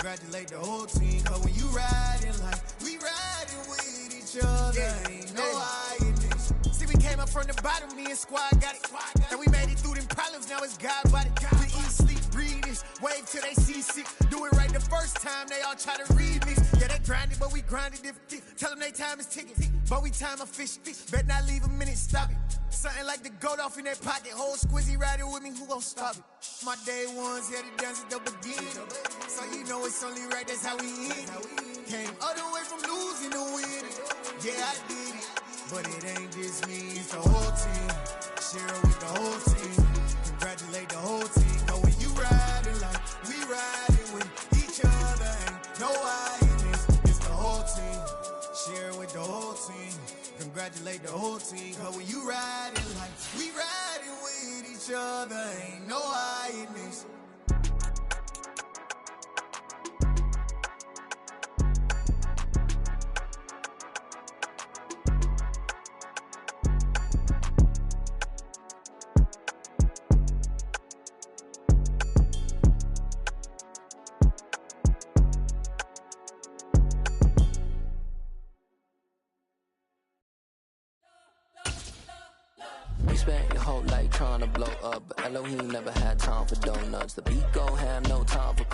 Congratulate the whole team, cause when you riding like we riding with each other, ain't no hiding this. See, we came up from the bottom, me and squad got it. And we made it through them problems, now it's God body. We eat, sleep, breathe this, wave till they see sick. Do it right the first time, they all try to remix. Yeah, they grinded, but we grinded different. Tell them they time is ticking, but we time a fish. Bet not leave a minute, stop it. Something like the goat off in their pocket. Whole squizzy riding with me, who gon' stop it? My day ones, yeah, the dance at the beginning. So you know it's only right, that's how we end. Came all the way from losing to winning. Yeah, I did it, but it ain't just me, it's the whole team. Share it with the whole team. Congratulate the whole team. Cause when you riding like we riding with each other, ain't no hiding this. It's the whole team. Share it with the whole team. Congratulate the whole team. Cause when you riding like we riding with each other, ain't no hiding this. Spent your whole life trying to blow up, but Elohim never had time for donuts. The beat gon' have no time for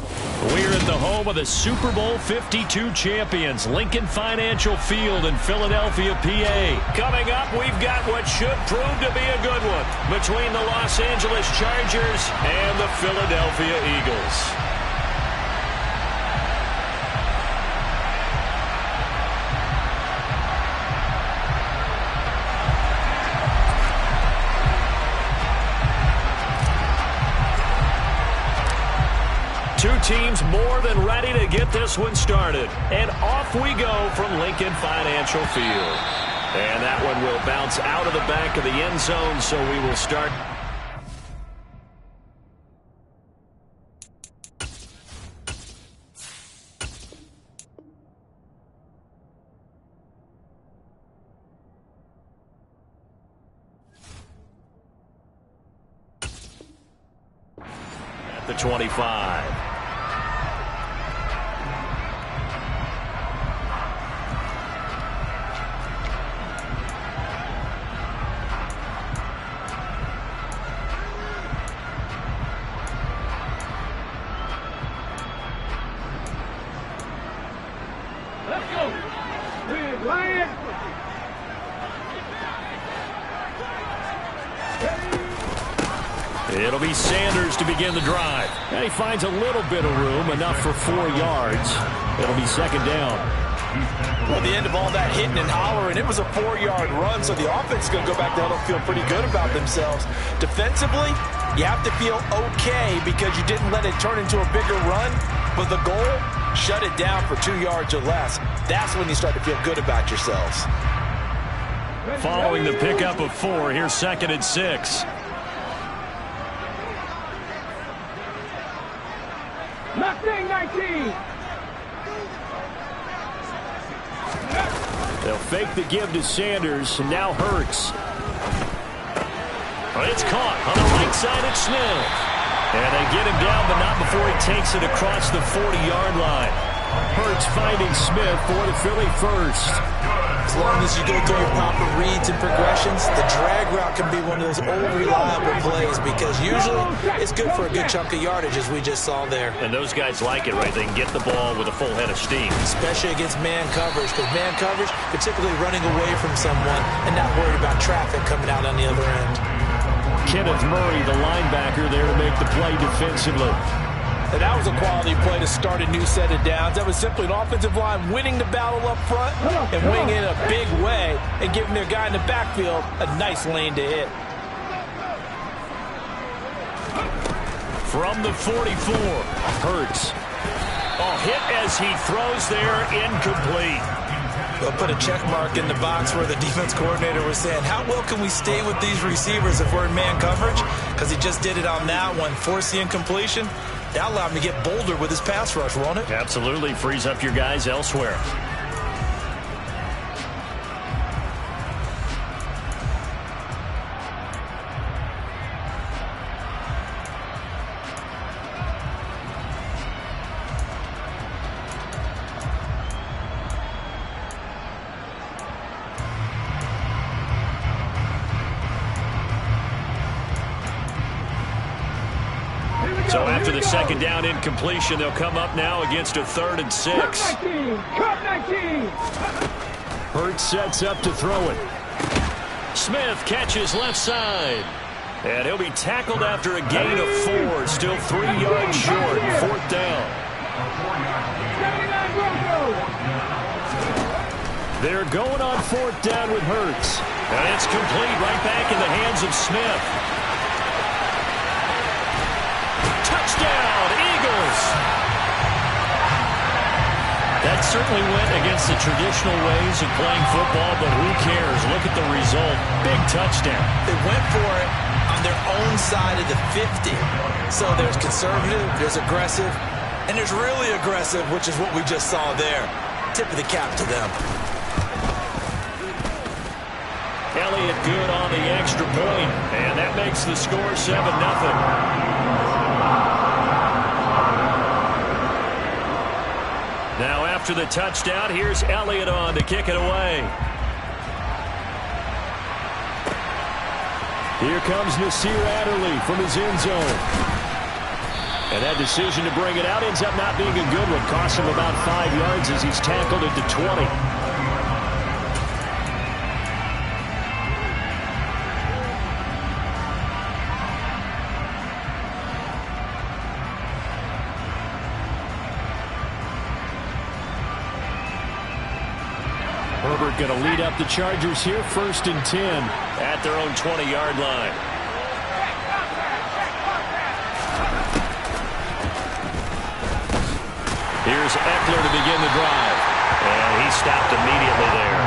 We're at the home of the Super Bowl 52 champions, Lincoln Financial Field in Philadelphia, PA. Coming up, we've got what should prove to be a good one between the Los Angeles Chargers and the Philadelphia Eagles. Two teams more than ready to get this one started. And off we go from Lincoln Financial Field. And that one will bounce out of the back of the end zone, so we will start. At the 25. It'll be Sanders to begin the drive. And he finds a little bit of room, enough for 4 yards. It'll be second down. Well, the end of all that hitting and hollering, it was a 4-yard run, so the offense is going to go back there and feel pretty good about themselves. Defensively, you have to feel okay because you didn't let it turn into a bigger run, but the goal, shut it down for 2 yards or less. That's when you start to feel good about yourselves. Following the pickup of 4, here's 2nd and 6. Mustang 19. They'll fake the give to Sanders, and now Hurts. Well, it's caught on the right side at Smith. And they get him down, but not before he takes it across the 40-yard line. Hurts finding Smith for the Philly first. As long as you go through your proper reads and progressions, the drag route can be one of those old reliable plays because usually it's good for a good chunk of yardage, as we just saw there. And those guys like it, right? They can get the ball with a full head of steam. Especially against man coverage, because man coverage, particularly running away from someone and not worried about traffic coming out on the other end. Kenneth Murray, the linebacker, there to make the play defensively. And that was a quality play to start a new set of downs. That was simply an offensive line winning the battle up front and winning in a big way and giving their guy in the backfield a nice lane to hit. From the 44, Hurts. Oh, hit as he throws there, incomplete. They'll put a check mark in the box where the defense coordinator was saying, how well can we stay with these receivers if we're in man coverage? Because he just did it on that one, forced the incompletion. That allowed him to get bolder with his pass rush, won't it? Absolutely. Frees up your guys elsewhere. So after the second down incompletion, they'll come up now against a 3rd and 6. Cut 19. Hurts sets up to throw it. Smith catches left side. And he'll be tackled after a gain of 4. Still 3 yards short. 4th down. They're going on 4th down with Hurts. And it's complete right back in the hands of Smith. Touchdown, Eagles! That certainly went against the traditional ways of playing football, but who cares? Look at the result. Big touchdown. They went for it on their own side of the 50. So there's conservative, there's aggressive, and there's really aggressive, which is what we just saw there. Tip of the cap to them. Elliott good on the extra point, and that makes the score 7-0. Now after the touchdown, here's Elliott on to kick it away. Here comes Nasir Adderley from his end zone. And that decision to bring it out ends up not being a good one. Costs him about 5 yards as he's tackled at the 20. Herbert going to lead up the Chargers here, 1st and 10 at their own 20-yard line. Here's Eckler to begin the drive. And he stopped immediately there.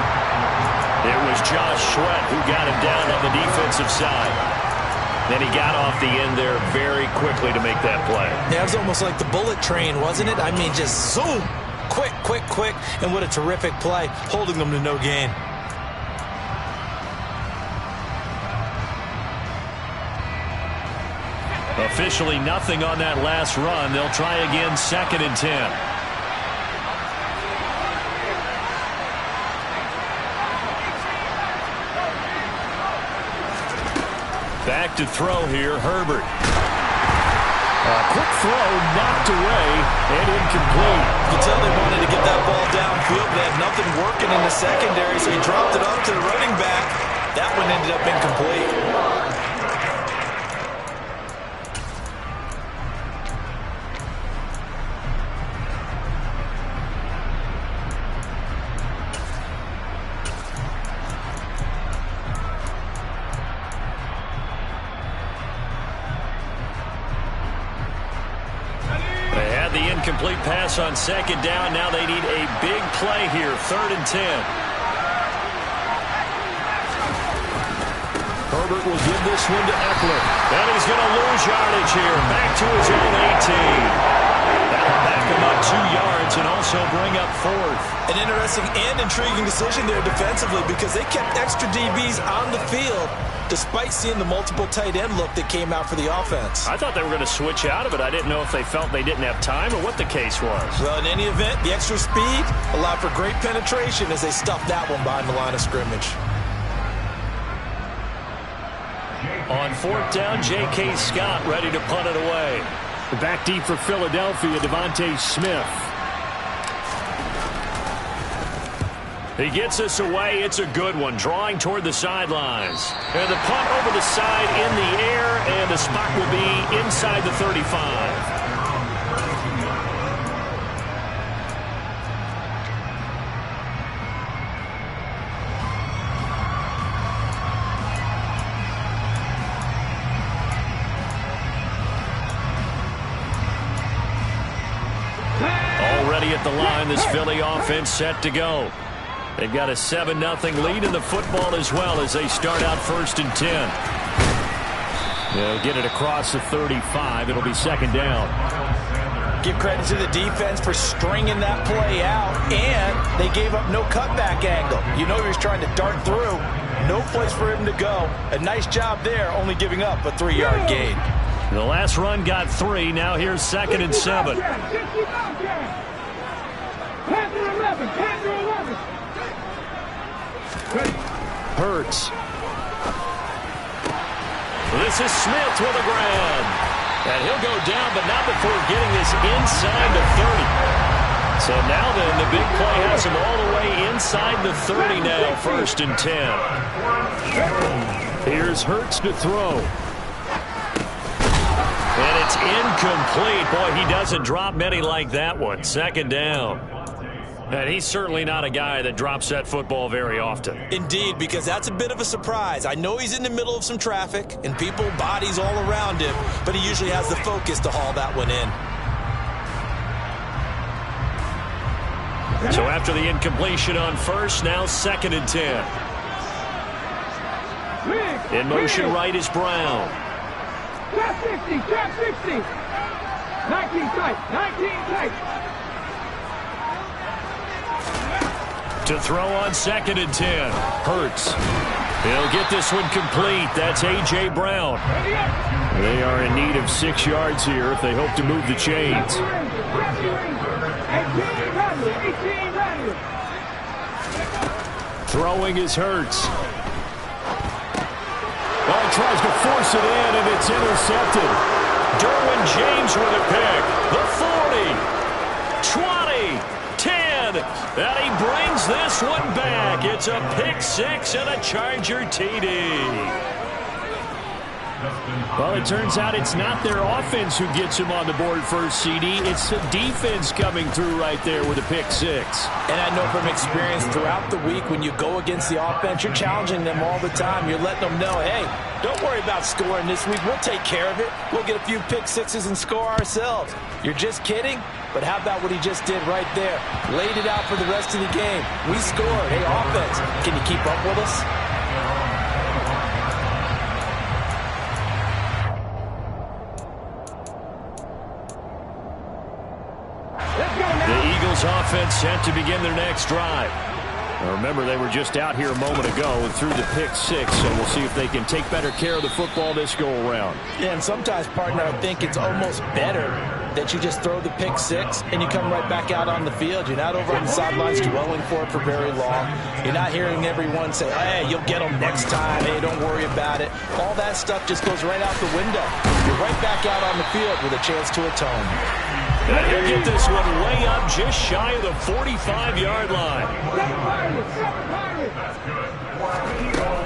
It was Josh Sweat who got him down on the defensive side. Then he got off the end there very quickly to make that play. Yeah, it was almost like the bullet train, wasn't it? I mean, just zoom. Quick, quick, quick, and what a terrific play, holding them to no gain. Officially nothing on that last run. They'll try again, 2nd and 10. Back to throw here, Herbert. A quick throw knocked away and incomplete. You can tell they wanted to get that ball downfield. They had nothing working in the secondary, so he dropped it off to the running back. That one ended up incomplete. Incomplete pass on 2nd down. Now they need a big play here. 3rd and 10. Herbert will give this one to Eckler. And he's going to lose yardage here. Back to his own 18. That'll back him up 2 yards and also bring up 4th. An interesting and intriguing decision there defensively because they kept extra DBs on the field despite seeing the multiple tight end look that came out for the offense. I thought they were going to switch out of it. I didn't know if they felt they didn't have time or what the case was. Well, in any event, the extra speed allowed for great penetration as they stuffed that one behind the line of scrimmage. On 4th down, J.K. Scott ready to punt it away. Back deep for Philadelphia, Devontae Smith. He gets us away. It's a good one. Drawing toward the sidelines. And the punt over the side in the air, and the spot will be inside the 35. Already at the line, this Philly offense set to go. They've got a 7-0 lead in the football as well as they start out 1st and 10. They'll get it across the 35. It'll be 2nd down. Give credit to the defense for stringing that play out, and they gave up no cutback angle. You know he was trying to dart through. No place for him to go. A nice job there, only giving up a 3-yard gain. The last run got 3. Now here's 2nd and 7. Hurts. This is Smith with a grab. And he'll go down, but not before getting this inside the 30. So now then, the big play has him all the way inside the 30 now, 1st and 10. Here's Hurts to throw. And it's incomplete. Boy, he doesn't drop many like that one. 2nd down. And he's certainly not a guy that drops that football very often. Indeed, because that's a bit of a surprise. I know he's in the middle of some traffic and people, bodies all around him, but he usually has the focus to haul that one in. So after the incompletion on 1st, now 2nd and 10. In motion right is Brown. Trap 60, trap 60. 19 tight, 19 tight. To throw on 2nd and 10. Hurts. He'll get this one complete. That's A.J. Brown. They are in need of 6 yards here if they hope to move the chains. Throwing is Hurts. Well, he tries to force it in, and it's intercepted. Derwin James with a pick. The 40, 20, 10, and he brings this one back. It's a pick 6 and a Charger TD. Well, it turns out it's not their offense who gets him on the board first, CD. It's the defense coming through right there with a pick 6. And I know from experience throughout the week, when you go against the offense, you're challenging them all the time. You're letting them know, hey, don't worry about scoring this week. We'll take care of it. We'll get a few pick 6s and score ourselves. You're just kidding? But how about what he just did right there? Laid it out for the rest of the game. We scored. Hey, offense, can you keep up with us? The Eagles offense set to begin their next drive. Now remember, they were just out here a moment ago and threw the pick 6, so we'll see if they can take better care of the football this go-around. Yeah, and sometimes, partner, I think it's almost better that you just throw the pick 6 and you come right back out on the field. You're not over on the sidelines dwelling for it for very long. You're not hearing everyone say, hey, you'll get them next time. Hey, don't worry about it. All that stuff just goes right out the window. You're right back out on the field with a chance to atone. And he'll get this one way up just shy of the 45-yard line.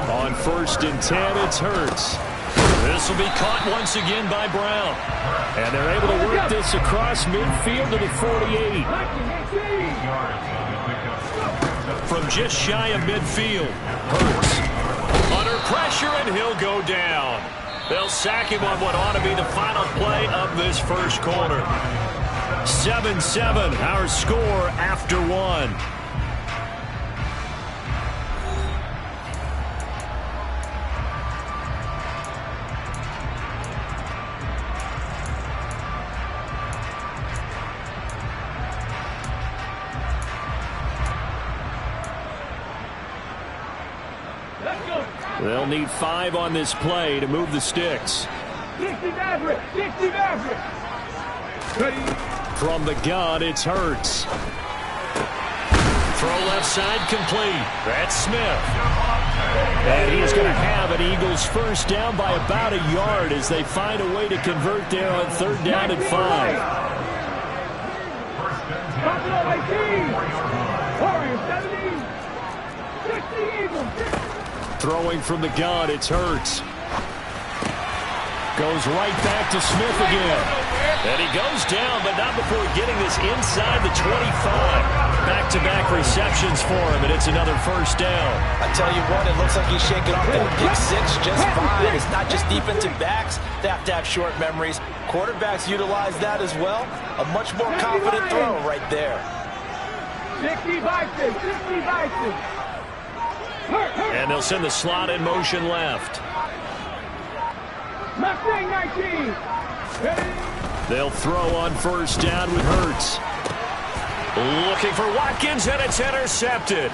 On 1st and 10, it's Hurts. This will be caught once again by Brown. And they're able to work this across midfield to the 48. From just shy of midfield, Hurts under pressure, and he'll go down. They'll sack him on what ought to be the final play of this first quarter. 7-7, our score after 1. They'll need 5 on this play to move the sticks. 60 Maverick, 60 Maverick. From the gun, it's Hurts. Throw left side complete. That's Smith. And he is going to have an Eagles first down by about a yard as they find a way to convert there on 3rd down and 5. Throwing from the gun, it's Hurts. Goes right back to Smith again. And he goes down, but not before getting this inside the 25. Back-to-back receptions for him, and it's another first down. I tell you what, it looks like he's shaking off that pick 6 just fine. It's not just defensive backs that have to have short memories. Quarterbacks utilize that as well. A much more confident throw right there. 60 Bison, 60 Bison. And they'll send the slot in motion left. Mustang 19. They'll throw on first down with Hurts. Looking for Watkins, and it's intercepted.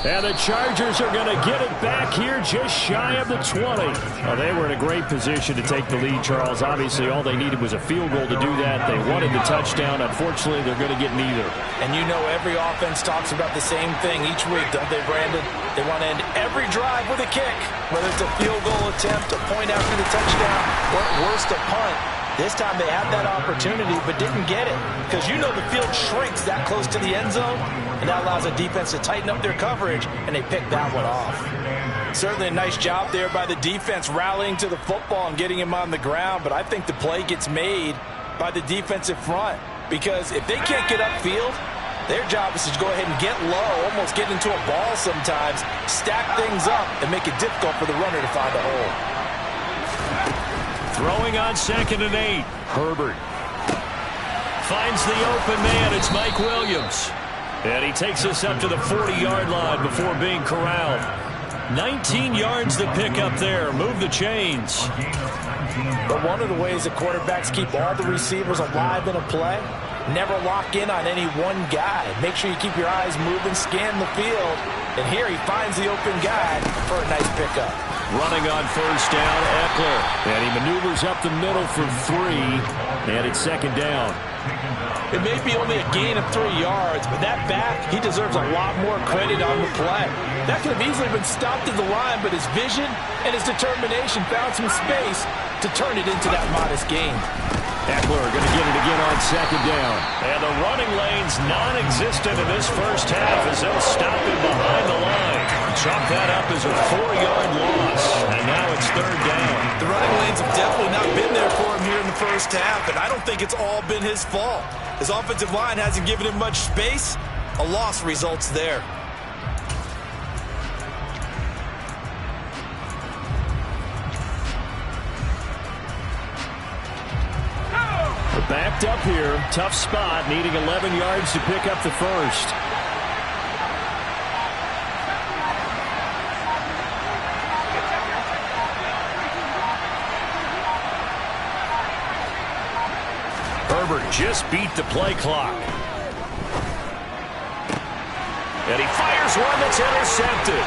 And the Chargers are going to get it back here just shy of the 20. Well, they were in a great position to take the lead, Charles. Obviously, all they needed was a field goal to do that. They wanted the touchdown. Unfortunately, they're going to get neither. And you know every offense talks about the same thing each week, don't they, Brandon? They want to end every drive with a kick, whether it's a field goal attempt, a point after the touchdown, or at worst, a punt. This time they had that opportunity but didn't get it because you know the field shrinks that close to the end zone, and that allows the defense to tighten up their coverage, and they picked that one off. Certainly a nice job there by the defense rallying to the football and getting him on the ground, but I think the play gets made by the defensive front because if they can't get upfield, their job is to go ahead and get low, almost get into a ball sometimes, stack things up, and make it difficult for the runner to find a hole. Throwing on 2nd and 8. Herbert finds the open man. It's Mike Williams. And he takes us up to the 40-yard line before being corralled. 19 yards to pick up there. Move the chains. But one of the ways that quarterbacks keep all the receivers alive in a play, never lock in on any one guy. Make sure you keep your eyes moving, scan the field. And here he finds the open guy for a nice pickup. Running on 1st down, Eckler. And he maneuvers up the middle for 3. And it's 2nd down. It may be only a gain of 3 yards, but that back, he deserves a lot more credit on the play. That could have easily been stopped at the line, but his vision and his determination found some space to turn it into that modest gain. Eckler going to get it again on 2nd down. And the running lane's non-existent in this first half as they'll stop him behind the line. Chalk that up as a 4-yard loss. And now it's 3rd down. The running lanes have definitely not been there for him here in the first half, and I don't think it's all been his fault. His offensive line hasn't given him much space. A loss results there. We're backed up here. Tough spot, needing 11 yards to pick up the first. Herbert just beat the play clock. And he fires one that's intercepted.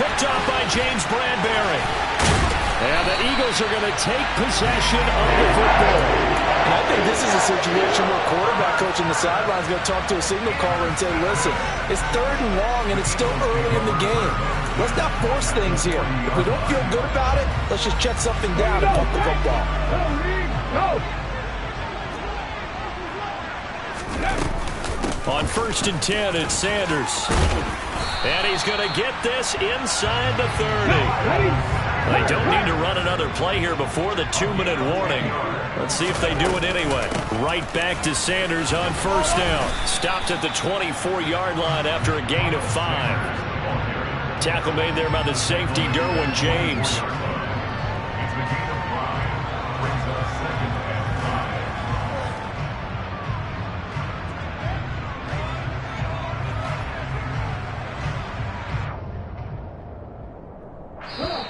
Picked off by James Bradbury. And the Eagles are going to take possession of the football. And I think this is a situation where quarterback coach in the sideline is going to talk to a signal caller and say, listen, it's 3rd and long and it's still early in the game. Let's not force things here. If we don't feel good about it, let's just check something down and pump the football. Go! On 1st and 10, it's Sanders. And he's going to get this inside the 30. They don't need to run another play here before the 2-minute warning. Let's see if they do it anyway. Right back to Sanders on 1st down. Stopped at the 24-yard line after a gain of 5. Tackle made there by the safety, Derwin James.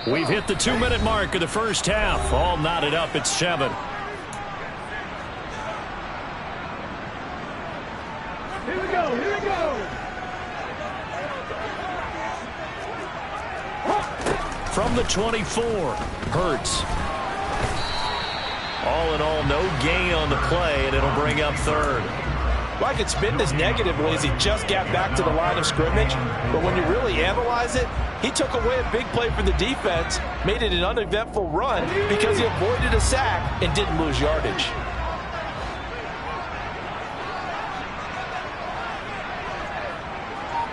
We've hit the 2-minute mark of the first half. All knotted up at 7. Here we go, here we go! From the 24, Hurts. All in all, no gain on the play, and it'll bring up 3rd. Well, I could spin this negatively as he just got back to the line of scrimmage, but when you really analyze it, he took away a big play for the defense, made it an uneventful run because he avoided a sack and didn't lose yardage.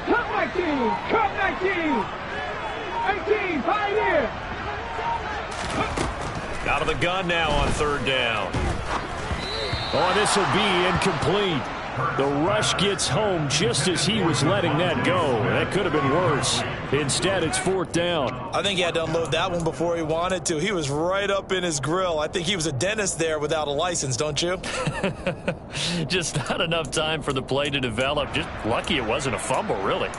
Cut 19! Cut 19! 18, Pioneer! Out of the gun now on 3rd down. Oh, this will be incomplete. The rush gets home just as he was letting that go. That could have been worse. Instead, it's 4th down. I think he had to unload that one before he wanted to. He was right up in his grill. I think he was a dentist there without a license, don't you? Just not enough time for the play to develop. Just lucky it wasn't a fumble, really.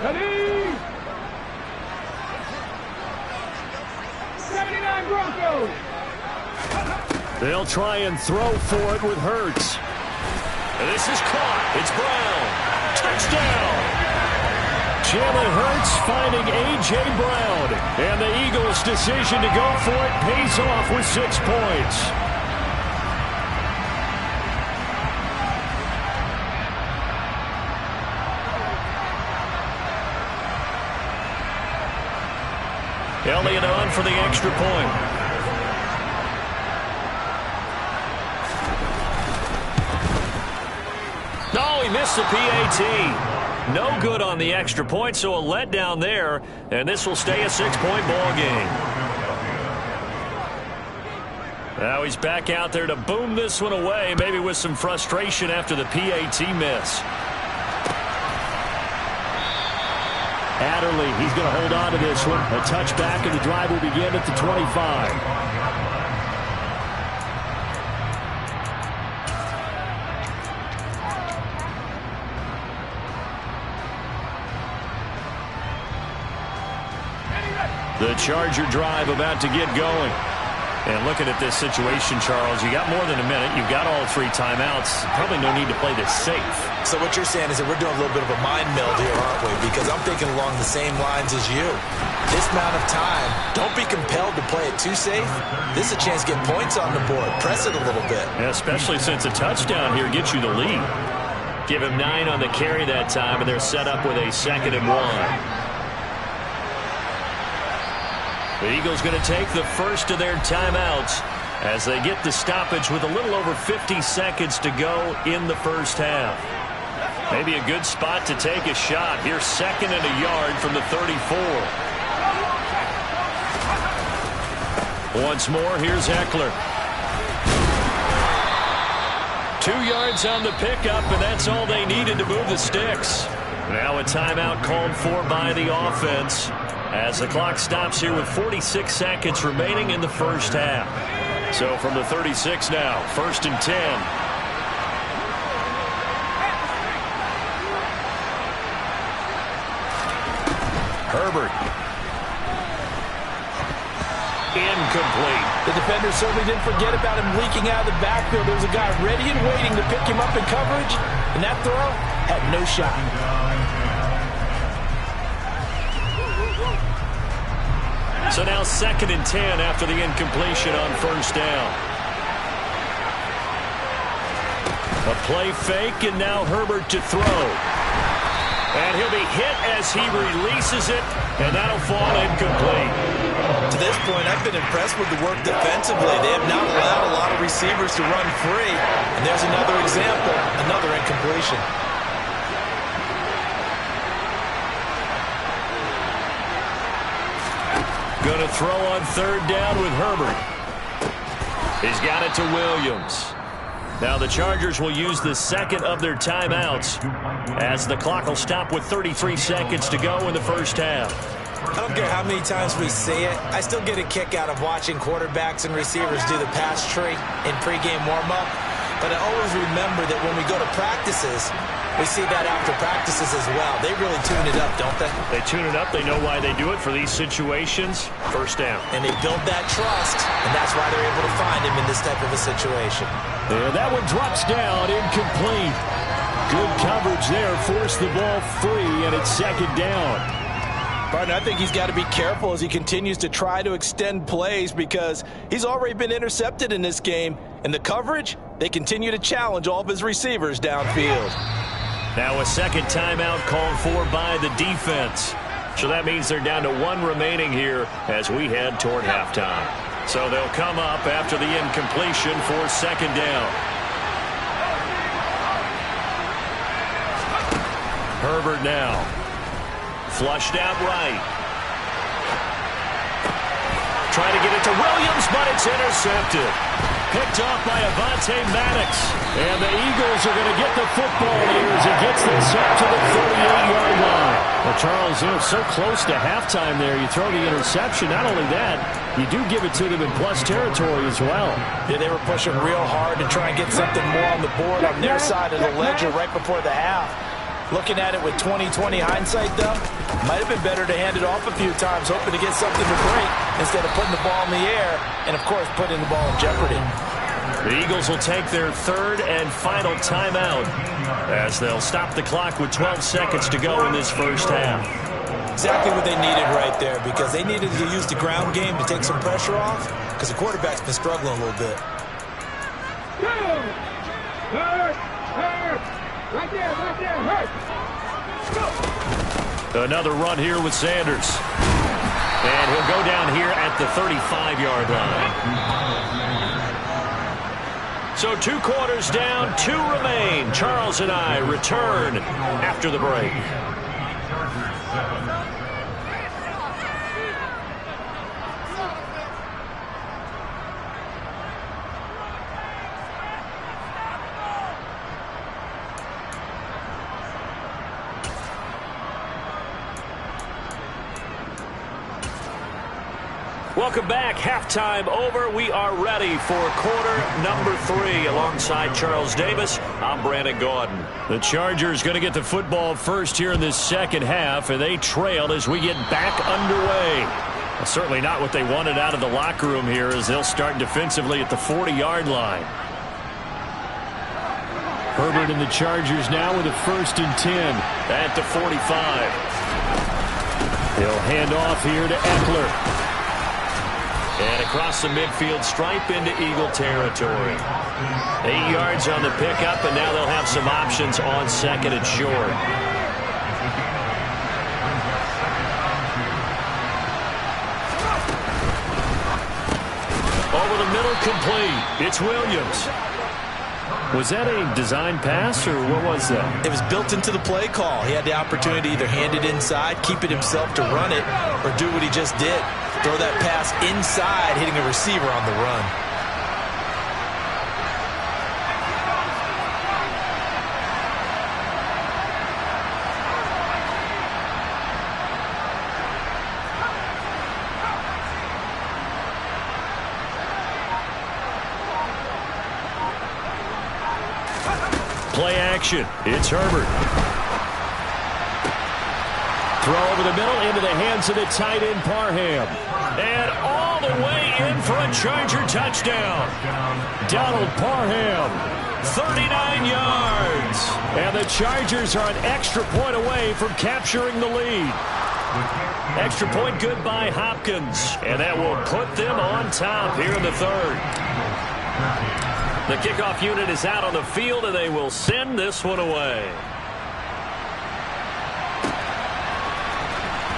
Ready? 79 Broncos! They'll try and throw for it with Hurts. And this is caught. It's Brown. Touchdown. Jalen Hurts finding A.J. Brown. And the Eagles' decision to go for it pays off with 6 points. Elliott on for the extra point. No, he missed the PAT. No good on the extra point, so a letdown there, and this will stay a 6-point ball game. Now he's back out there to boom this one away, maybe with some frustration after the PAT miss. Adderley, he's going to hold on to this one. A touchback, and the drive will begin at the 25. The Charger drive about to get going. And looking at this situation, Charles, you got more than a minute. You've got all 3 timeouts. Probably no need to play this safe. So what you're saying is that we're doing a little bit of a mind meld here, aren't we? Because I'm thinking along the same lines as you. This amount of time, don't be compelled to play it too safe. This is a chance to get points on the board. Press it a little bit. Yeah, especially since a touchdown here gets you the lead. Give him 9 on the carry that time, and they're set up with a 2nd and 1. The Eagles going to take the first of their timeouts as they get the stoppage with a little over 50 seconds to go in the first half. Maybe a good spot to take a shot. Here's 2nd and a yard from the 34. Once more, here's Eckler. 2 yards on the pickup, and that's all they needed to move the sticks. Now a timeout called for by the offense, as the clock stops here with 46 seconds remaining in the first half. So from the 36 now, 1st and 10. Herbert. Incomplete. The defender certainly didn't forget about him leaking out of the backfield. There was a guy ready and waiting to pick him up in coverage, and that throw had no shot. So now 2nd and 10 after the incompletion on 1st down. A play fake, and now Herbert to throw. And he'll be hit as he releases it, and that'll fall incomplete. To this point, I've been impressed with the work defensively. They have not allowed a lot of receivers to run free. And there's another example, another incompletion. Going to throw on 3rd down with Herbert. He's got it to Williams. Now the Chargers will use the 2nd of their timeouts as the clock will stop with 33 seconds to go in the first half. I don't care how many times we say it, I still get a kick out of watching quarterbacks and receivers do the pass tree in pregame warm-up. But I always remember that when we go to practices, we see that after practices as well. They really tune it up, don't they? They tune it up. They know why they do it for these situations. 1st down. And they build that trust, and that's why they're able to find him in this type of a situation. And that one drops down, incomplete. Good coverage there, forced the ball free, and it's 2nd down. Partner, I think he's got to be careful as he continues to try to extend plays because he's already been intercepted in this game. And the coverage, they continue to challenge all of his receivers downfield. Now a 2nd timeout called for by the defense. So that means they're down to 1 remaining here as we head toward halftime. So they'll come up after the incompletion for 2nd down. Herbert now. Flushed out right. Trying to get it to Williams, but it's intercepted. Picked off by Avonte Maddox. And the Eagles are going to get the football here as he gets this up to the 38-yard line. Well, Charles, so close to halftime there. You throw the interception. Not only that, you do give it to them in plus territory as well. Yeah, they were pushing real hard to try and get something more on the board on their side of the ledger right before the half. Looking at it with 20/20 hindsight, though, might have been better to hand it off a few times, hoping to get something to break instead of putting the ball in the air and, of course, putting the ball in jeopardy. The Eagles will take their third and final timeout as they'll stop the clock with 12 seconds to go in this first half. Exactly what they needed right there, because they needed to use the ground game to take some pressure off, because the quarterback's been struggling a little bit. Right there, hurt. Another run here with Sanders. And he'll go down here at the 35-yard line. So 2 quarters down, 2 remain. Charles and I return after the break. Welcome back. Halftime over. We are ready for quarter number 3. Alongside Charles Davis, I'm Brandon Gordon. The Chargers going to get the football first here in this second half, and they trail as we get back underway. Well, certainly not what they wanted out of the locker room here, as they'll start defensively at the 40-yard line. Herbert and the Chargers now with a 1st and 10 at the 45. He'll hand off here to Eckler. And across the midfield stripe into Eagle territory. 8 yards on the pickup, and now they'll have some options on 2nd and short. Over the middle, complete. It's Williams. Was that a design pass, or what was that? It was built into the play call. He had the opportunity to either hand it inside, keep it himself to run it, or do what he just did. Throw that pass inside, hitting a receiver on the run. Play action. It's Herbert. Throw over the middle into the hands of the tight end, Parham. And all the way in for a Charger touchdown. Donald Parham, 39 yards. And the Chargers are an extra point away from capturing the lead. Extra point good by Hopkins. And that will put them on top here in the 3rd. The kickoff unit is out on the field, and they will send this one away.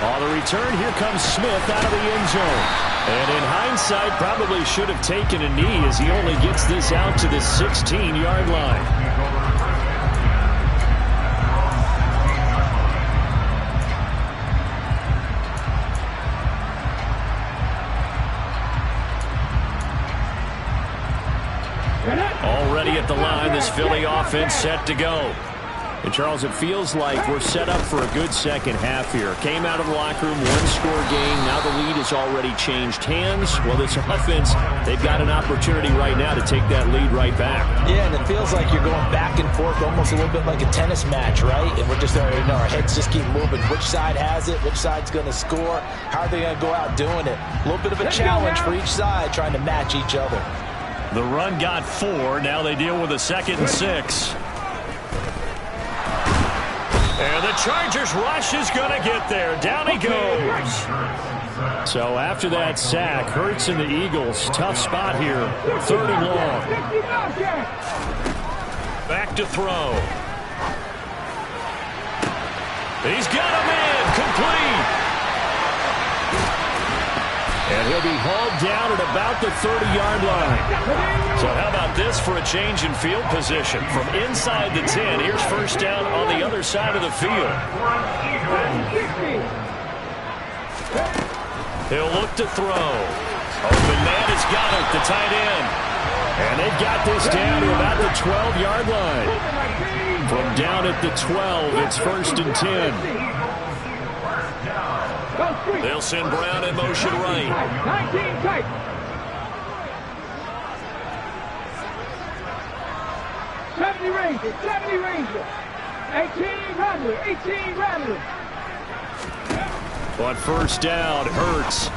On the return, here comes Smith out of the end zone. And in hindsight, probably should have taken a knee as he only gets this out to the 16-yard line. Already at the line, this Philly offense set to go. And, Charles, it feels like we're set up for a good second half here. Came out of the locker room, 1-score game. Now the lead has already changed hands. Well, this offense, they've got an opportunity right now to take that lead right back. Yeah, and it feels like you're going back and forth, almost a little bit like a tennis match, right? And we're just, our heads just keep moving. Which side has it? Which side's going to score? How are they going to go out doing it? A little bit of a challenge for each side, trying to match each other. The run got 4. Now they deal with a 2nd and 6. And the Chargers rush is going to get there. Down he goes. So after that sack, Hurts and the Eagles, tough spot here. 3rd and long. Back to throw. He's got a man. Complete. And he'll be hauled down at about the 30-yard line. So how about this for a change in field position? From inside the 10, here's first down on the other side of the field. He'll look to throw. Open man has got it, the tight end. And they've got this down to about the 12-yard line. From down at the 12, it's 1st and 10. They'll send Brown in motion right. 19 tight. '70 Ranger. 18 Rattler. But first down, Hurts.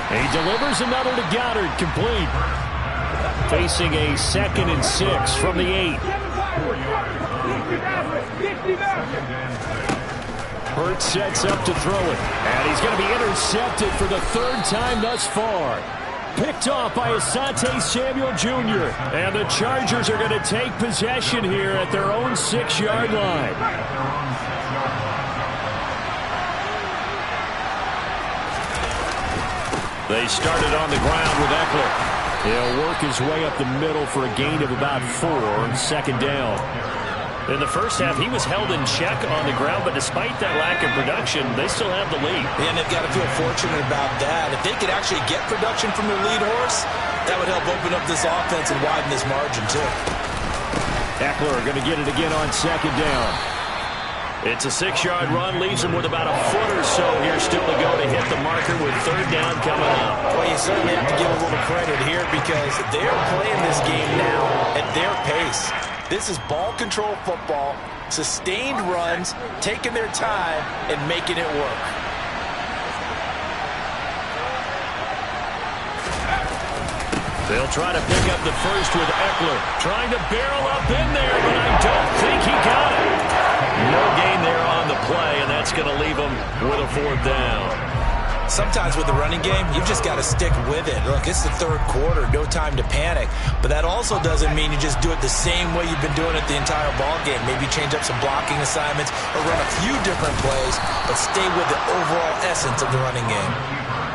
He delivers another to Goddard, complete. facing a 2nd and 6 from the 8. Hurts sets up to throw it. And he's going to be intercepted for the 3rd time thus far. Picked off by Asante Samuel Jr. And the Chargers are going to take possession here at their own 6-yard line. They started on the ground with Eckler. He'll work his way up the middle for a gain of about 4 on 2nd down. In the first half, he was held in check on the ground, but despite that lack of production, they still have the lead. And they've got to feel fortunate about that. If they could actually get production from their lead horse, that would help open up this offense and widen this margin, too. Eckler going to get it again on 2nd down. It's a 6-yard run, leaves him with about a foot or so here still to go to hit the marker with 3rd down coming up. Well, you certainly have to give a little credit here because they're playing this game now at their pace. This is ball control football, sustained runs, taking their time, and making it work. They'll try to pick up the first with Eckler. Trying to barrel up in there, but I don't think he got it. No gain there on the play, and that's going to leave him with a 4th down. Sometimes with the running game, you've just got to stick with it. Look, it's the 3rd quarter, no time to panic. But that also doesn't mean you just do it the same way you've been doing it the entire ball game. Maybe change up some blocking assignments or run a few different plays, but stay with the overall essence of the running game.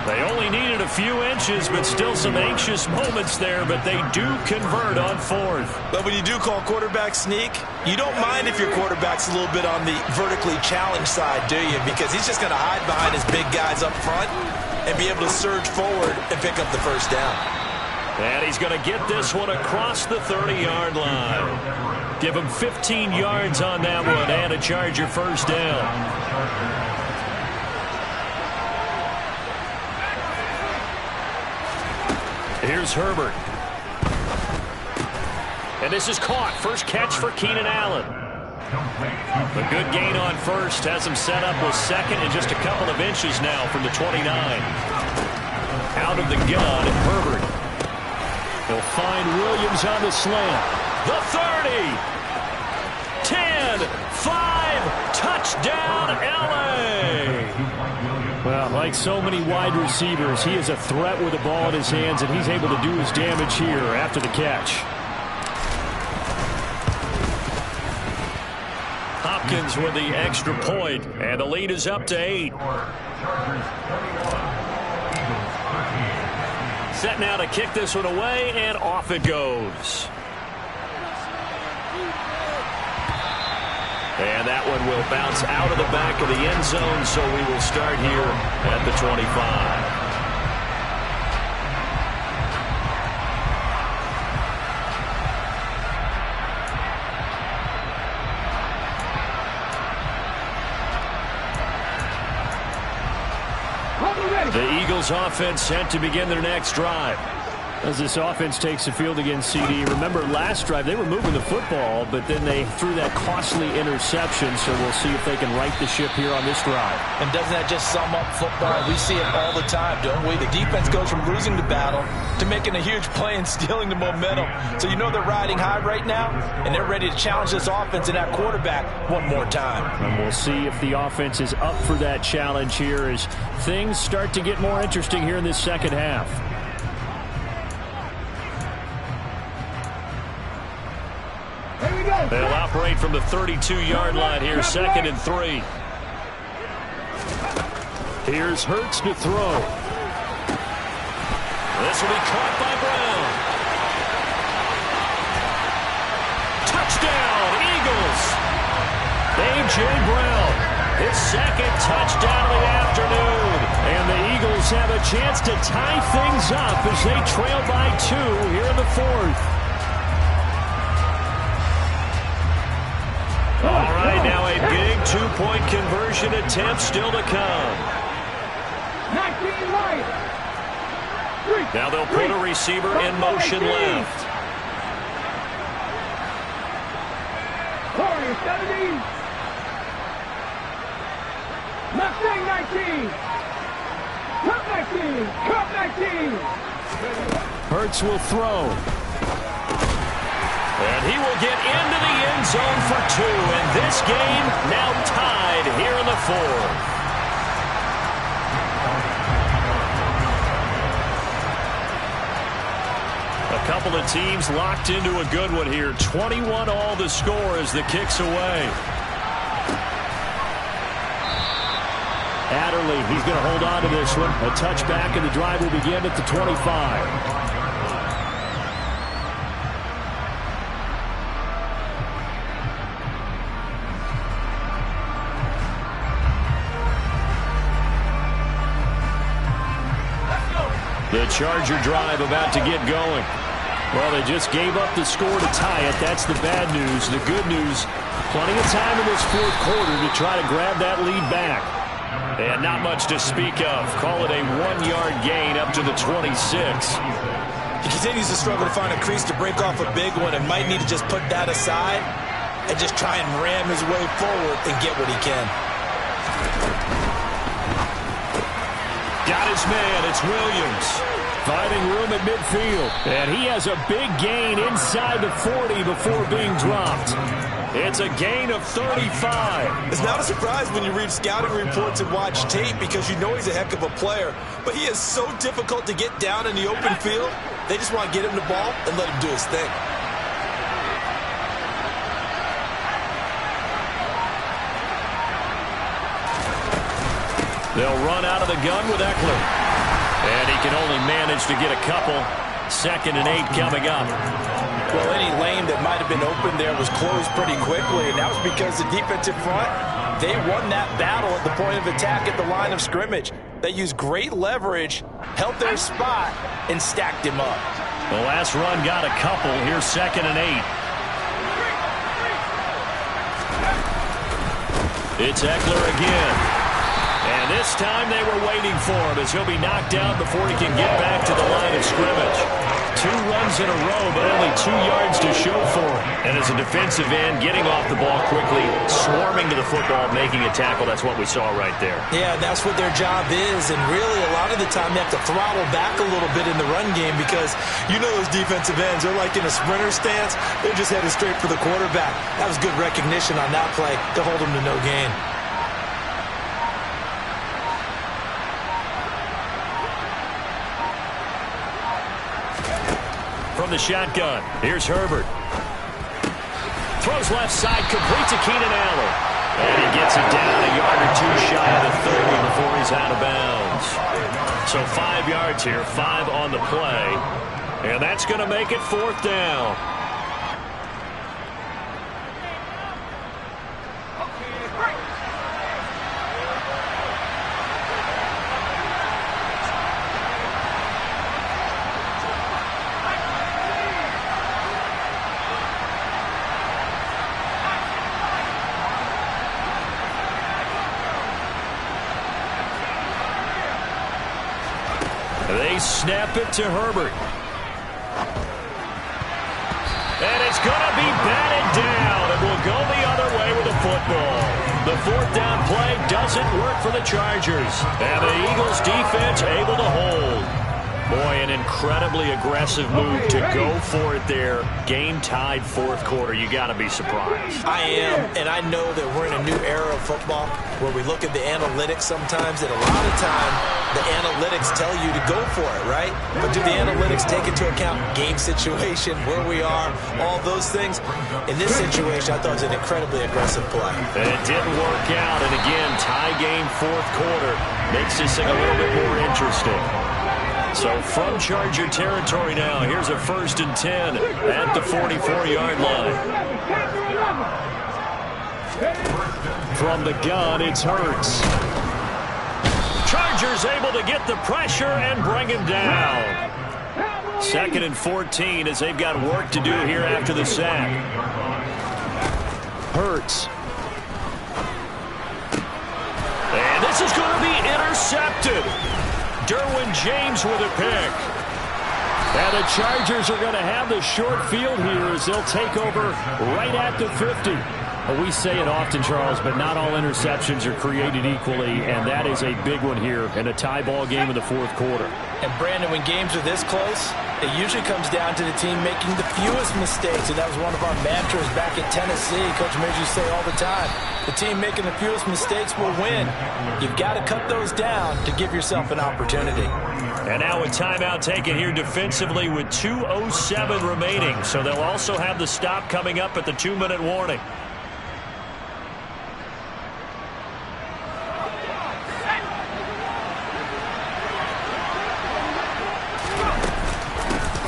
They only needed a few inches, but still some anxious moments there, but they do convert on 4th. But when you do call quarterback sneak, you don't mind if your quarterback's a little bit on the vertically challenged side, do you? Because he's just going to hide behind his big guys up front and be able to surge forward and pick up the 1st down. And he's going to get this one across the 30-yard line. Give him 15 yards on that one and a Charger 1st down. Here's Herbert. And this is caught. First catch for Keenan Allen. A good gain on 1st. Has him set up with 2nd and just a couple of inches now from the 29. Out of the gun, Herbert. He'll find Williams on the slant. The 30. 10. 5. Touchdown, L.A. Well, like so many wide receivers, he is a threat with the ball in his hands, and he's able to do his damage here after the catch. Hopkins with the extra point, and the lead is up to 8. Set now to kick this one away, and off it goes. And that one will bounce out of the back of the end zone, so we will start here at the 25. The Eagles offense set to begin their next drive. As this offense takes the field against CD, remember last drive they were moving the football, but then they threw that costly interception, so we'll see if they can right the ship here on this drive. And doesn't that just sum up football? We see it all the time, don't we? The defense goes from losing the battle to making a huge play and stealing the momentum. So you know they're riding high right now, and they're ready to challenge this offense and that quarterback one more time. And we'll see if the offense is up for that challenge here as things start to get more interesting here in this 2nd half. They'll operate from the 32-yard line here, 2nd and 3. Here's Hurts to throw. This will be caught by Brown. Touchdown, Eagles. A.J. Brown, his 2nd touchdown of the afternoon. And the Eagles have a chance to tie things up as they trail by 2 here in the 4th. All right, now a big 2-point conversion attempt still to come. Now they'll put a receiver in motion left. 70. Left wing 19. Cup 19. Cup 19. Hurts will throw. And he will get into the end zone for 2. And this game now tied here in the 4th. A couple of teams locked into a good one here. 21 all the score as the kick's away. Adderley, he's going to hold on to this one. A touchback, and the drive will begin at the 25. The Charger drive about to get going. Well, they just gave up the score to tie it. That's the bad news. The good news, plenty of time in this 4th quarter to try to grab that lead back. And not much to speak of. Call it a 1-yard gain up to the 26. He continues to struggle to find a crease to break off a big one and might need to just put that aside and just try and ram his way forward and get what he can. Got his man. It's Williams. Finding room at midfield. And he has a big gain inside the 40 before being dropped. It's a gain of 35. It's not a surprise when you read scouting reports and watch tape because you know he's a heck of a player. But he is so difficult to get down in the open field. They just want to get him the ball and let him do his thing. They'll run out of the gun with Eckler. And he can only manage to get a couple. 2nd and 8 coming up. Well, any lane that might have been open there was closed pretty quickly, and that was because the defensive front, they won that battle at the point of attack at the line of scrimmage. They used great leverage, held their spot, and stacked him up. The last run got a couple. Here's 2nd and 8. It's Eckler again. And this time they were waiting for him as he'll be knocked out before he can get back to the line of scrimmage. 2 runs in a row, but only 2 yards to show for him. And as a defensive end, getting off the ball quickly, swarming to the football, making a tackle, that's what we saw right there. Yeah, that's what their job is. And really, a lot of the time, they have to throttle back a little bit in the run game because you know those defensive ends, they're like in a sprinter stance. They're just headed straight for the quarterback. That was good recognition on that play to hold him to no gain. From the shotgun, here's Herbert. Throws left side, complete to Keenan Allen. And he gets it down a yard or 2 shy of the 30 before he's out of bounds. So 5 yards here, 5 on the play. And that's going to make it 4th down. They snap it to Herbert. And it's going to be batted down. And will go the other way with the football. The 4th down play doesn't work for the Chargers. And the Eagles defense able to hold. Boy, an incredibly aggressive move to go for it there. Game tied 4th quarter. You got to be surprised. I am, and I know that we're in a new era of football where we look at the analytics sometimes, and a lot of time the analytics tell you to go for it, right? But do the analytics take into account game situation, where we are, all those things? In this situation, I thought it was an incredibly aggressive play. And it didn't work out, and again, tie game 4th quarter makes this thing a little bit more interesting. So from Charger territory now, here's a 1st and 10 at the 44-yard line. From the gun, it's Hurts. Chargers able to get the pressure and bring him down. 2nd and 14 as they've got work to do here after the sack. Hurts. And this is going to be intercepted. Derwin James with a pick. And the Chargers are going to have the short field here as they'll take over right at the 50. Well, we say it often, Charles, but not all interceptions are created equally, and that is a big one here in a tie ball game in the 4th quarter. And, Brandon, when games are this close, It usually comes down to the team making the fewest mistakes, and that was one of our mantras back in Tennessee. Coach Midge used to say all the time, the team making the fewest mistakes will win. You've got to cut those down to give yourself an opportunity. And now a timeout taken here defensively with 2:07 remaining, so they'll also have the stop coming up at the 2-minute warning.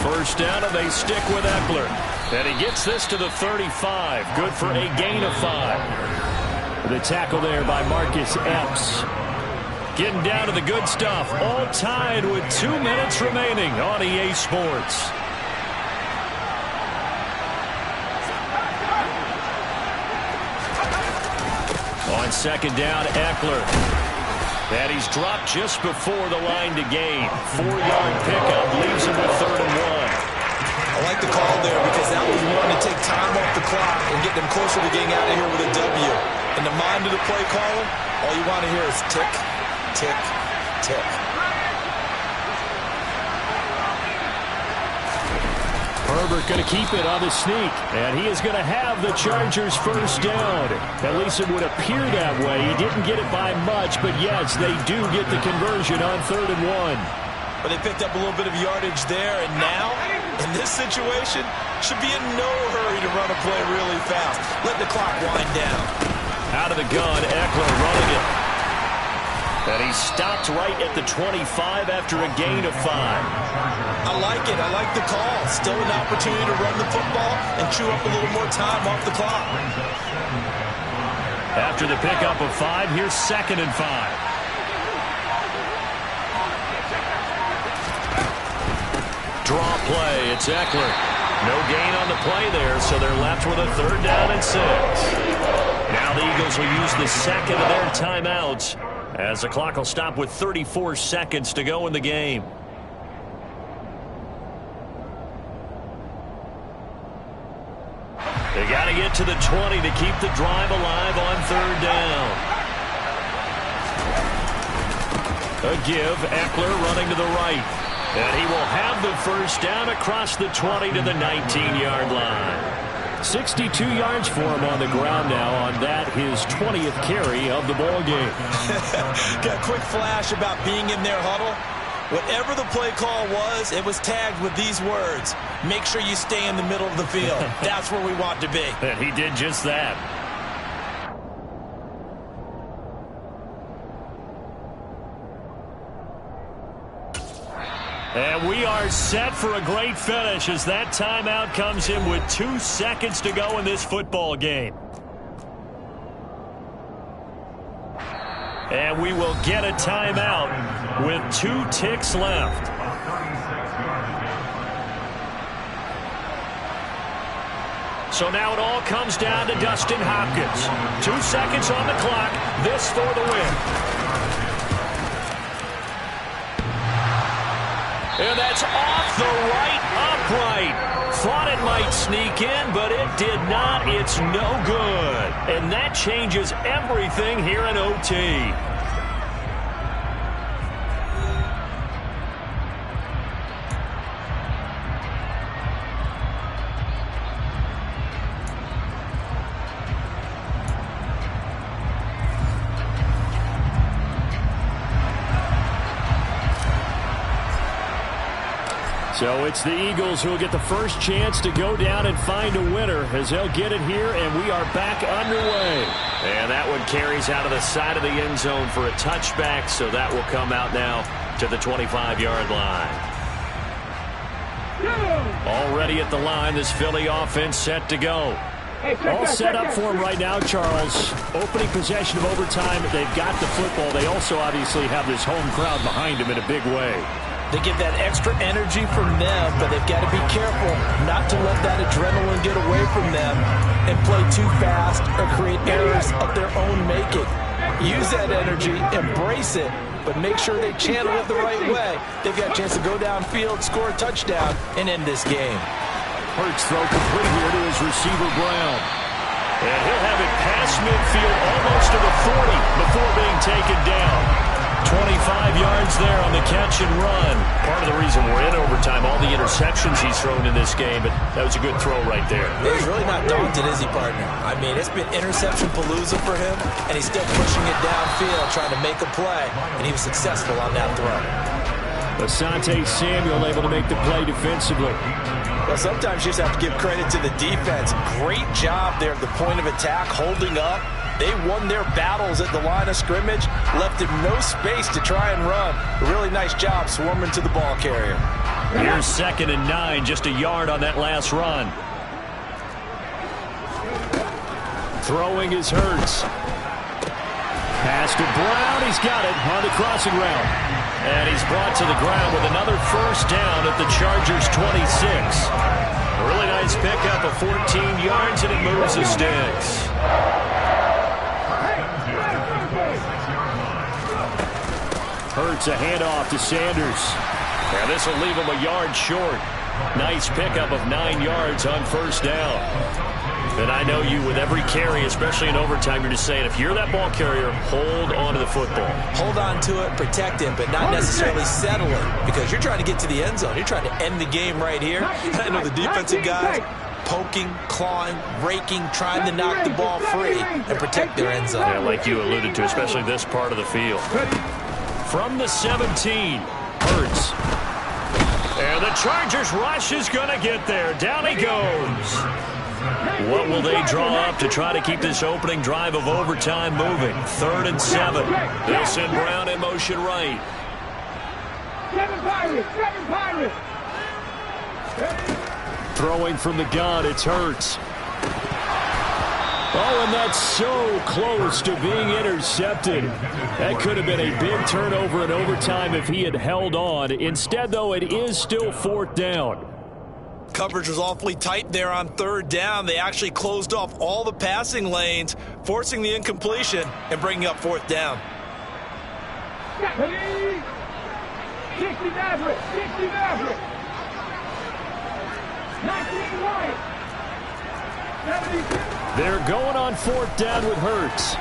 First down, and they stick with Eckler. And he gets this to the 35. Good for a gain of 5. The tackle there by Marcus Epps. Getting down to the good stuff. All tied with 2 minutes remaining on EA Sports. On second down, Eckler. And he's dropped just before the line to gain. 4-yard pickup leaves him with 3rd and 1. I like the call there because that was one to take time off the clock and get them closer to getting out of here with a W. In the mind of the play caller, all you want to hear is tick, tick, tick. Herbert going to keep it on the sneak, and he is going to have the Chargers first down. At least it would appear that way. He didn't get it by much, but yes, they do get the conversion on 3rd and 1. But they picked up a little bit of yardage there, and now, in this situation, should be in no hurry to run a play really fast. Let the clock wind down. Out of the gun, Eckler running it. And he stopped right at the 25 after a gain of 5. I like it. I like the call. Still an opportunity to run the football and chew up a little more time off the clock. After the pickup of 5, here's 2nd and 5. Draw play. It's Eckler. No gain on the play there, so they're left with a 3rd down and 6. Now the Eagles will use the second of their timeouts, as the clock will stop with 34 seconds to go in the game. They got to get to the 20 to keep the drive alive on 3rd down. A give, Eckler running to the right. And he will have the first down across the 20 to the 19-yard line. 62 yards for him on the ground now on that, his 20th carry of the ball game. Got a quick flash about being in their huddle. Whatever the play call was, it was tagged with these words: make sure you stay in the middle of the field. That's where we want to be. And he did just that. And we are set for a great finish as that timeout comes in with 2 seconds to go in this football game. And we will get a timeout with 2 ticks left. So now it all comes down to Dustin Hopkins. 2 seconds on the clock. This for the win. And that's off the right upright. Thought it might sneak in, but it did not. It's no good. And that changes everything here in OT. So it's the Eagles who will get the first chance to go down and find a winner as they'll get it here, and we are back underway. And that one carries out of the side of the end zone for a touchback, so that will come out now to the 25-yard line. Already at the line, this Philly offense set to go. All set up for him right now, Charles. Opening possession of overtime. They've got the football. They also obviously have this home crowd behind them in a big way. They get that extra energy from them, but they've got to be careful not to let that adrenaline get away from them and play too fast or create errors of their own making. Use that energy, embrace it, but make sure they channel it the right way. They've got a chance to go downfield, score a touchdown, and end this game. Hurts throw complete here to his receiver, Brown. And he'll have it past midfield almost to the 40 before being taken down. 25 yards there on the catch and run. Part of the reason we're in overtime, all the interceptions he's thrown in this game, but that was a good throw right there. He's really not daunted, is he, partner? I mean, it's been interception palooza for him, and he's still pushing it downfield, trying to make a play, and he was successful on that throw. Asante Samuel able to make the play defensively. Well, sometimes you just have to give credit to the defense. Great job there at the point of attack, holding up. They won their battles at the line of scrimmage, left him no space to try and run. A really nice job swarming to the ball carrier. Here's 2nd and 9, just a yard on that last run. Throwing is Hurts. Pass to Brown, he's got it on the crossing route. And he's brought to the ground with another first down at the Chargers' 26. A really nice pickup of 14 yards, and it moves the sticks. Hurts a handoff to Sanders. And this will leave him a yard short. Nice pickup of 9 yards on first down. And I know you, with every carry, especially in overtime, you're just saying, if you're that ball carrier, hold on to the football. Hold on to it, protect it, but not necessarily settle it, because you're trying to get to the end zone. You're trying to end the game right here. I know the defensive guys poking, clawing, raking, trying to knock the ball free and protect their end zone. Yeah, like you alluded to, especially this part of the field. From the 17, Hurts. And the Chargers rush is going to get there. Down he goes. What will they draw up to try to keep this opening drive of overtime moving? 3rd and 7. They'll send Brown in motion right. 7 Pirates. Throwing from the gun, it's Hurts. Oh, and that's so close to being intercepted. That could have been a big turnover in overtime if he had held on. Instead, though, it is still 4th down. Coverage was awfully tight there on 3rd down. They actually closed off all the passing lanes, forcing the incompletion and bringing up 4th down. 60 Maverick. 19 White. 72. They're going on 4th down with Hurts.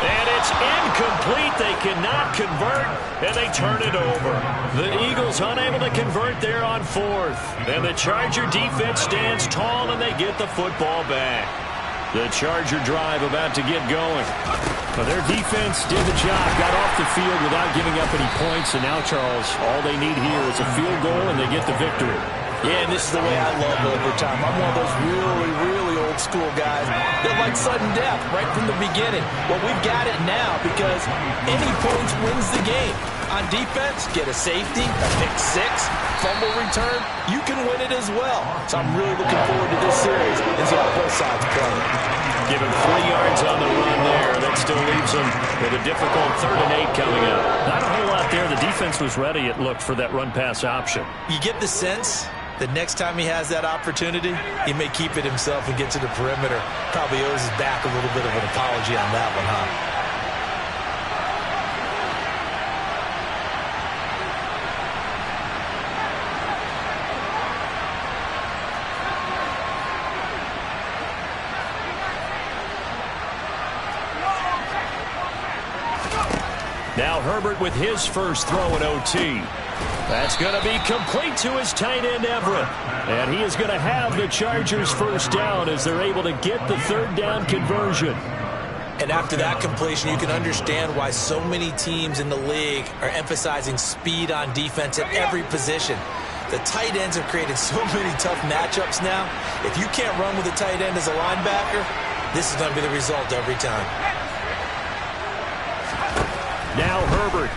And it's incomplete. They cannot convert, and they turn it over. The Eagles unable to convert there on 4th. And the Charger defense stands tall, and they get the football back. The Charger drive about to get going. But their defense did the job, got off the field without giving up any points. And now, Charles, all they need here is a field goal, and they get the victory. Yeah, and this is the way I love overtime. I'm one of those really old school guys that like sudden death right from the beginning. Well, we've got it now because any points wins the game. On defense, get a safety, a pick 6, fumble return, you can win it as well. So I'm really looking forward to this series and see how both sides play. Give him 3 yards on the run there. That still leaves him with a difficult 3rd and 8 coming up. Not a whole lot there. The defense was ready, it looked, for that run-pass option. You get the sense the next time he has that opportunity, he may keep it himself and get to the perimeter. Probably owes his back a little bit of an apology on that one, huh? Now Herbert with his first throw in OT. That's going to be complete to his tight end, Everett. And he is going to have the Chargers first down as they're able to get the 3rd down conversion. And after that completion, you can understand why so many teams in the league are emphasizing speed on defense at every position. The tight ends have created so many tough matchups now. If you can't run with a tight end as a linebacker, this is going to be the result every time. Now Herbert.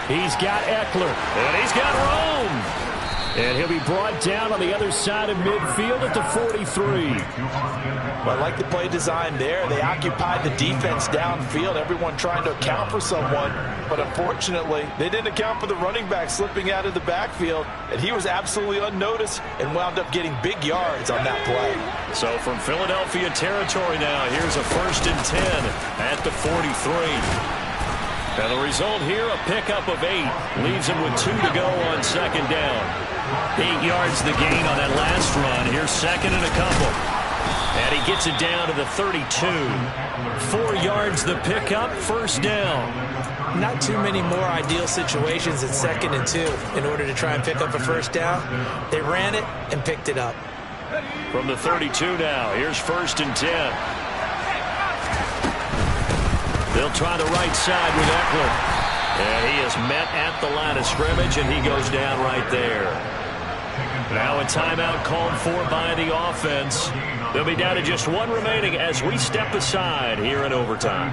He's got Eckler, and he's got Rome. And he'll be brought down on the other side of midfield at the 43. Well, I like the play design there. They occupied the defense downfield, everyone trying to account for someone. But unfortunately, they didn't account for the running back slipping out of the backfield. And he was absolutely unnoticed and wound up getting big yards on that play. So from Philadelphia territory now, here's a 1st and 10 at the 43. And the result here, a pickup of 8. Leaves him with 2 to go on 2nd down. 8 yards the gain on that last run. Here's 2nd and a couple. And he gets it down to the 32. 4 yards the pickup, first down. Not too many more ideal situations at 2nd and 2 in order to try and pick up a first down. They ran it and picked it up. From the 32 now, here's 1st and 10. They'll try the right side with Eckler. And he is met at the line of scrimmage, and he goes down right there. Now a timeout called for by the offense. They'll be down to just 1 remaining as we step aside here in overtime.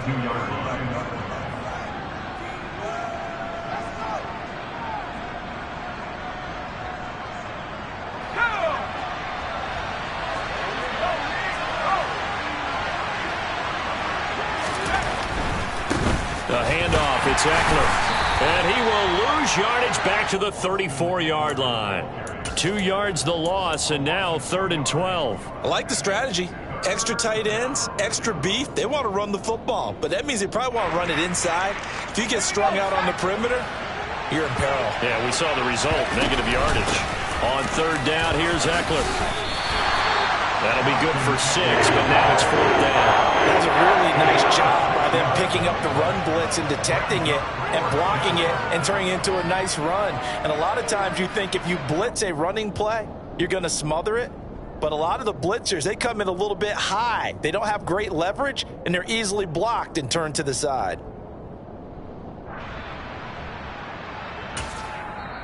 The handoff, it's Eckler. And he will lose yardage back to the 34-yard line. 2 yards the loss, and now 3rd and 12. I like the strategy. Extra tight ends, extra beef. They want to run the football, but that means they probably want to run it inside. If you get strung out on the perimeter, you're in peril. Yeah, we saw the result, negative yardage. On 3rd down, here's Eckler. That'll be good for 6, but now it's 4th down. That's a really nice job by them picking up the run blitz and detecting it and blocking it and turning it into a nice run. And a lot of times you think if you blitz a running play, you're going to smother it. But a lot of the blitzers, they come in a little bit high. They don't have great leverage, and they're easily blocked and turned to the side.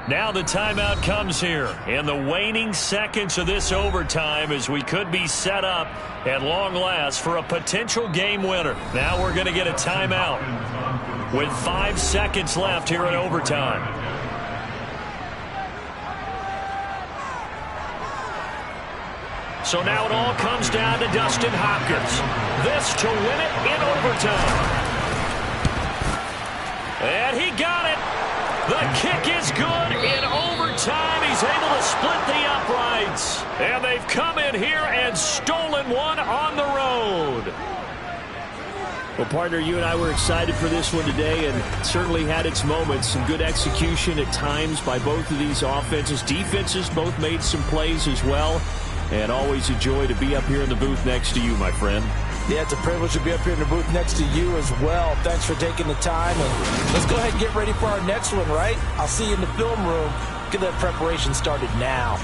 Now the timeout comes here in the waning seconds of this overtime as we could be set up at long last for a potential game winner. Now we're going to get a timeout with 5 seconds left here in overtime. So now it all comes down to Dustin Hopkins. This to win it in overtime. And he got it. The kick is good in overtime. He's able to split the uprights. And they've come in here and stolen one on the road. Well, partner, you and I were excited for this one today, and it certainly had its moments. Some good execution at times by both of these offenses. Defenses both made some plays as well. And always a joy to be up here in the booth next to you, my friend. Yeah, it's a privilege to be up here in the booth next to you as well. Thanks for taking the time. And let's go ahead and get ready for our next one, right? I'll see you in the film room. Get that preparation started now.